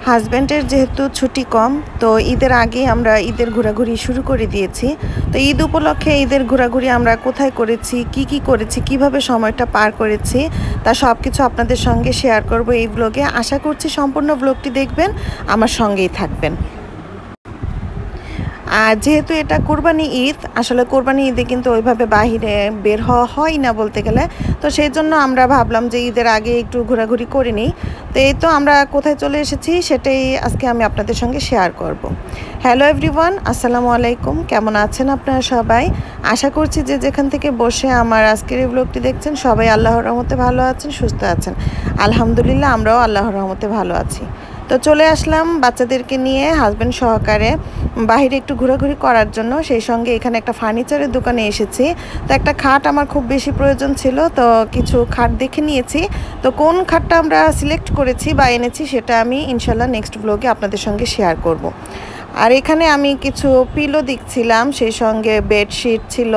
হাজব্যান্ডের যেহেতু ছুটি কম, তো ঈদের আগে আমরা ঈদের ঘোরাঘুরি শুরু করে দিয়েছি। তো ঈদ উপলক্ষে ঈদের ঘোরাঘুরি আমরা কোথায় করেছি, কি করেছি, কিভাবে সময়টা পার করেছি, তা সব কিছু আপনাদের সঙ্গে শেয়ার করব এই ব্লগে। আশা করছি সম্পূর্ণ ব্লগটি দেখবেন, আমার সঙ্গেই থাকবেন। আর যেহেতু এটা কোরবানি ঈদ, আসলে কোরবানি ঈদে কিন্তু ওইভাবে বাহিরে বের হওয়া হয় না বলতে গেলে, তো সেই জন্য আমরা ভাবলাম যে ঈদের আগে একটু ঘোরাঘুরি করে নিই। তো এই তো আমরা কোথায় চলে এসেছি সেটাই আজকে আমি আপনাদের সঙ্গে শেয়ার করব। হ্যালো এভরিওয়ান, আসসালামু আলাইকুম। কেমন আছেন আপনারা সবাই? আশা করছি যে যেখান থেকে বসে আমার আজকের এই ব্লগটি দেখছেন সবাই আল্লাহর রহমতে ভালো আছেন, সুস্থ আছেন। আলহামদুলিল্লাহ, আমরাও আল্লাহর রহমতে ভালো আছি। তো চলে আসলাম বাচ্চাদেরকে নিয়ে হাজব্যান্ড সহকারে বাহিরে একটু ঘোরাঘুরি করার জন্য। সেই সঙ্গে এখানে একটা ফার্নিচারের দোকানে এসেছি। তো একটা খাট আমার খুব বেশি প্রয়োজন ছিল, তো কিছু খাট দেখে নিয়েছি। তো কোন খাটটা আমরা সিলেক্ট করেছি বা এনেছি সেটা আমি ইনশাল্লাহ নেক্সট ব্লগে আপনাদের সঙ্গে শেয়ার করব। আর এখানে আমি কিছু পিলো দেখছিলাম, সেই সঙ্গে বেডশিট ছিল,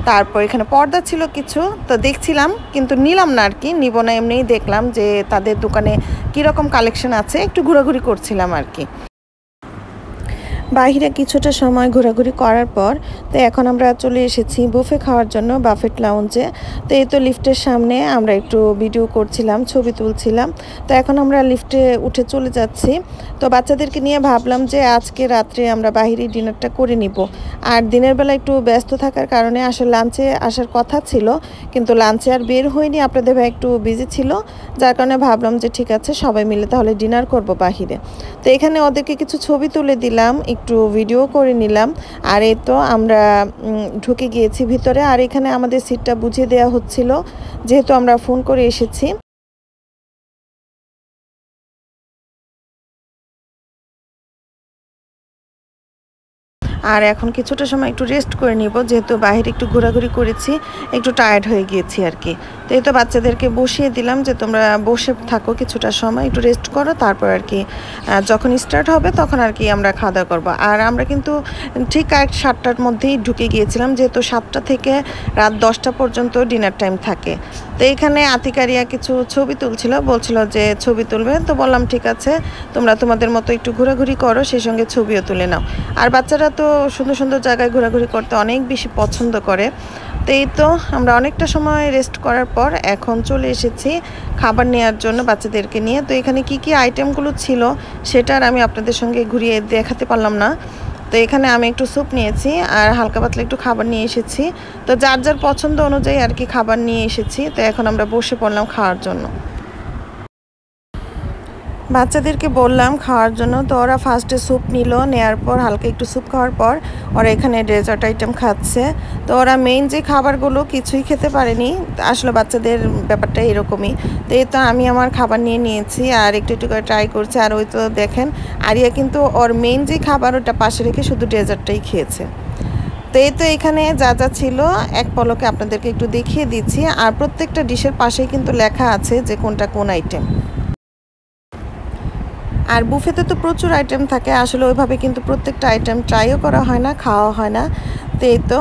তারপর এখানে পর্দা ছিল কিছু। তো দেখছিলাম কিন্তু নিলাম না আর কি, নিব না, এমনিই দেখলাম যে তাদের দোকানে কীরকম কালেকশন আছে, একটু ঘোরাঘুরি করছিলাম আর কি। বাইরে কিছুটা সময় ঘোরাঘুরি করার পর তো এখন আমরা চলে এসেছি বুফে খাওয়ার জন্য, বাফেট লাউঞ্জে। তো এই তো লিফটের সামনে আমরা একটু ভিডিও করছিলাম, ছবি তুলছিলাম। তো এখন আমরা লিফটে উঠে চলে যাচ্ছি। তো বাচ্চাদেরকে নিয়ে ভাবলাম যে আজকে রাত্রে আমরা বাইরে ডিনারটা করে নিব। আর দিনের বেলা একটু ব্যস্ত থাকার কারণে আসলে লাঞ্চে আসার কথা ছিল, কিন্তু লাঞ্চে আর বের হয়নি, আপনাদের ভাই একটু বিজি ছিল, যার কারণে ভাবলাম যে ঠিক আছে সবাই মিলে তাহলে ডিনার করব বাহিরে। তো এখানে ওদেরকে কিছু ছবি তুলে দিলাম, একটু ভিডিও করে নিলাম। আর এই তো আমরা ঢুকে গিয়েছি ভিতরে। আর এখানে আমাদের সিটটা বুঝিয়ে দেওয়া হচ্ছিল, যেহেতু আমরা ফোন করে এসেছি। আর এখন কিছুটা সময় একটু রেস্ট করে নিব, যেহেতু বাইরে একটু ঘোরাঘুরি করেছি, একটু টায়ার্ড হয়ে গিয়েছি আর কি। তো এই তো বাচ্চাদেরকে বসিয়ে দিলাম যে তোমরা বসে থাকো কিছুটা সময়, একটু রেস্ট করো, তারপর আর কি যখন স্টার্ট হবে তখন আর কি আমরা খাওয়া দাওয়া করবো। আর আমরা কিন্তু ঠিক 7টার মধ্যেই ঢুকে গিয়েছিলাম, যেহেতু 7টা থেকে রাত 10টা পর্যন্ত ডিনার টাইম থাকে। তো এখানে আতিকারিয়া কিছু ছবি তুলছিল, বলছিল যে ছবি তুলবে। তো বললাম ঠিক আছে, তোমরা তোমাদের মতো একটু ঘোরাঘুরি করো, সেই সঙ্গে ছবিও তুলে নাও। আর বাচ্চারা তো সুন্দর সুন্দর জায়গায় ঘোরাঘুরি করতে অনেক বেশি পছন্দ করে। তো এই তো আমরা অনেকটা সময় রেস্ট করার পর এখন চলে এসেছি খাবার নেওয়ার জন্য বাচ্চাদেরকে নিয়ে। তো এখানে কি আইটেমগুলো ছিল সেটার আমি আপনাদের সঙ্গে ঘুরিয়ে দেখাতে পারলাম না। তো এখানে আমি একটু স্যুপ নিয়েছি আর হালকা পাতলা একটু খাবার নিয়ে এসেছি। তো যার যার পছন্দ অনুযায়ী আর কি খাবার নিয়ে এসেছি। তো এখন আমরা বসে পড়লাম খাওয়ার জন্য। বাচ্চাদেরকে বললাম খাওয়ার জন্য, তো ওরা ফার্স্টে স্যুপ নিল, নেওয়ার পর হালকা একটু স্যুপ খাওয়ার পর ওরা এখানে ডেজার্ট আইটেম খাচ্ছে। তো ওরা মেইন যে খাবারগুলো কিছুই খেতে পারেনি, আসলে বাচ্চাদের ব্যাপারটা এরকমই। তো এই তো আমি আমার খাবার নিয়ে নিয়েছি আর একটু একটু করে ট্রাই করছি। আর ওই তো দেখেন আরিয়া কিন্তু ওর মেইন যে খাবার ওটা পাশে রেখে শুধু ডেজার্টটাই খেয়েছে। তো এই তো এখানে যা যা ছিল এক পলকে আপনাদেরকে একটু দেখিয়ে দিচ্ছি। আর প্রত্যেকটা ডিশের পাশেই কিন্তু লেখা আছে যে কোনটা কোন আইটেম। আর বুফেতে তো প্রচুর আইটেম থাকে, আসলে ওইভাবে কিন্তু প্রত্যেকটা আইটেম ট্রাইও করা হয় না, খাওয়া হয় না। তো এই তো।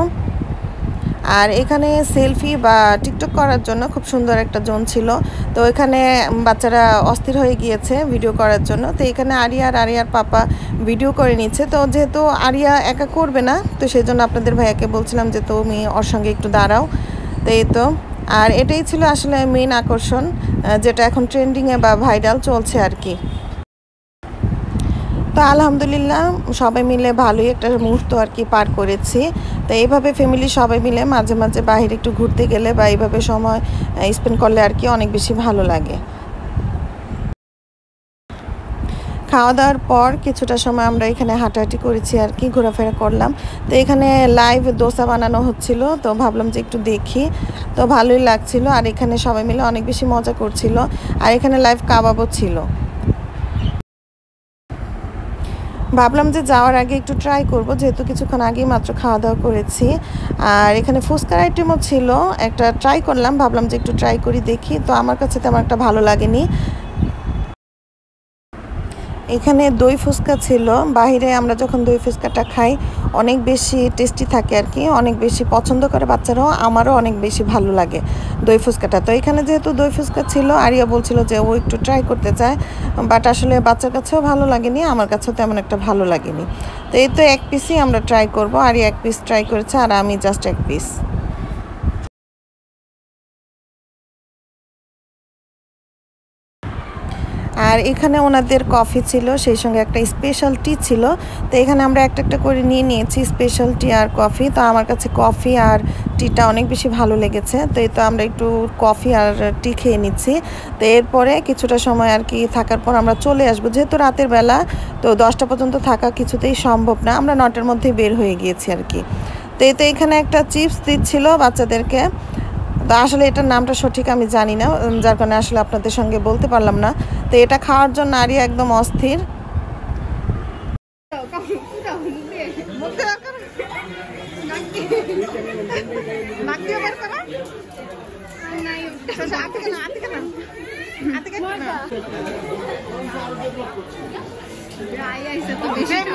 আর এখানে সেলফি বা টিকটক করার জন্য খুব সুন্দর একটা জোন ছিল। তো এখানে বাচ্চারা অস্থির হয়ে গিয়েছে ভিডিও করার জন্য। তো এখানে আরিয়া আর আরিয়ার পাপা ভিডিও করে নিচ্ছে। তো যেহেতু আরিয়া একা করবে না, তো সেই জন্য আপনাদের ভাইয়াকে বলছিলাম যে তুমি ওর সঙ্গে একটু দাঁড়াও। তো এই তো। আর এটাই ছিল আসলে মেইন আকর্ষণ, যেটা এখন ট্রেন্ডিংয়ে বা ভাইরাল চলছে আর কি। তো আলহামদুলিল্লাহ সবাই মিলে ভালোই একটা মুহূর্ত আর কি পার করেছি। তো এইভাবে ফ্যামিলি সবাই মিলে মাঝে মাঝে বাইরে একটু ঘুরতে গেলে বা এইভাবে সময় স্পেন্ড করলে আর কি অনেক বেশি ভালো লাগে। খাওয়া দাওয়ার পর কিছুটা সময় আমরা এখানে হাঁটাহাঁটি করেছি আর কি, ঘোরাফেরা করলাম। তো এখানে লাইভ দোসা বানানো হচ্ছিল, তো ভাবলাম যে একটু দেখি। তো ভালোই লাগছিল। আর এখানে সবাই মিলে অনেক বেশি মজা করছিল। আর এখানে লাইভ কাবাবও ছিল। ভাবলাম যে যাওয়ার আগে একটু ট্রাই করব, যেহেতু কিছুক্ষণ আগেই মাত্র খাওয়া দাওয়া করেছি। আর এখানে ফুচকার আইটেমও ছিল, একটা ট্রাই করলাম, ভাবলাম যে একটু ট্রাই করি দেখি। তো আমার কাছে তেমন একটা ভালো লাগেনি। এখানে দই ফুচকা ছিল। বাইরে আমরা যখন দই ফুচকাটা খাই অনেক বেশি টেস্টি থাকে আর কি, অনেক বেশি পছন্দ করে বাচ্চারাও, আমারও অনেক বেশি ভালো লাগে দই ফুচকাটা। তো এখানে যেহেতু দই ফুচকা ছিল, আরিয়া বলছিল যে ও একটু ট্রাই করতে চায়, বাট আসলে বাচ্চার কাছেও ভালো লাগেনি, আমার কাছেও তেমন একটা ভালো লাগেনি। তো এই তো এক পিসই আমরা ট্রাই করব। আরিয়া এক পিস ট্রাই করেছে আর আমি জাস্ট এক পিস। আর এখানে ওনাদের কফি ছিল, সেই সঙ্গে একটা স্পেশাল টি ছিল। তো এখানে আমরা একটা একটা করে নিয়ে নিয়েছি স্পেশাল টি আর কফি। তো আমার কাছে কফি আর টিটা অনেক বেশি ভালো লেগেছে। তো এই তো আমরা একটু কফি আর টি খেয়ে নিচ্ছি। তো এরপরে কিছুটা সময় আর কি থাকার পর আমরা চলে আসবো, যেহেতু রাতের বেলা, তো 10টা পর্যন্ত থাকা কিছুতেই সম্ভব না, আমরা 9টার মধ্যেই বের হয়ে গিয়েছি আর কি। তো এই তো এখানে একটা চিপস দিচ্ছিল বাচ্চাদেরকে। তো আসলে এটার নামটা সঠিক আমি জানি না, যার কারণে আসলে আপনাদের সঙ্গে বলতে পারলাম না। তো এটা খাওয়ার জন্য আরিয়া একদম অস্থির।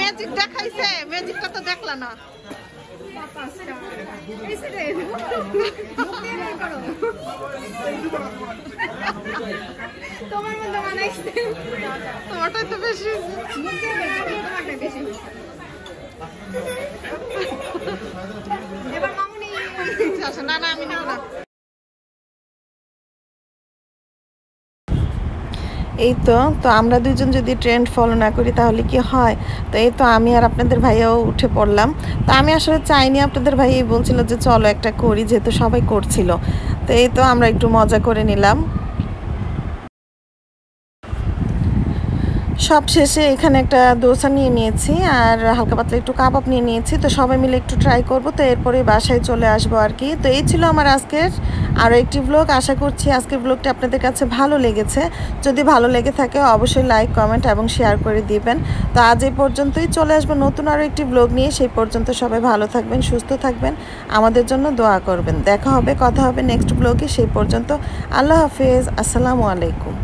ম্যাজিকটা খাইছে, ম্যাজিকটা তো দেখলা না। তোমার মধ্যে বানাইছে, তোমারটাই তো বেশি না। না আমি নেব না। এই তো আমরা দুজন যদি ট্রেন্ড ফলো না করি তাহলে কি হয়। তো এই তো আমি আর আপনাদের ভাইয়াও উঠে পড়লাম। তো আমি আসলে চাইনি, আপনাদের ভাইয়াই বলছিল যে চলো একটা করি, যেহেতু সবাই করছিল। তো এই তো আমরা একটু মজা করে নিলাম। সব শেষে এখানে একটা দোসা নিয়ে নিয়েছি আর হালকা পাতলা একটু কাবাব নিয়ে নিয়েছি। তো সবাই মিলে একটু ট্রাই করব, তো এরপরে বাসায় চলে আসবো আর কি। তো এই ছিল আমার আজকের আরও একটি ব্লগ। আশা করছি আজকের ব্লগটি আপনাদের কাছে ভালো লেগেছে। যদি ভালো লেগে থাকে অবশ্যই লাইক, কমেন্ট এবং শেয়ার করে দিবেন। তো আজ এই পর্যন্তই, চলে আসবো নতুন আরও একটি ব্লগ নিয়ে। সেই পর্যন্ত সবাই ভালো থাকবেন, সুস্থ থাকবেন, আমাদের জন্য দোয়া করবেন। দেখা হবে, কথা হবে নেক্সট ব্লগে। সেই পর্যন্ত আল্লাহ হাফেজ, আসসালামু আলাইকুম।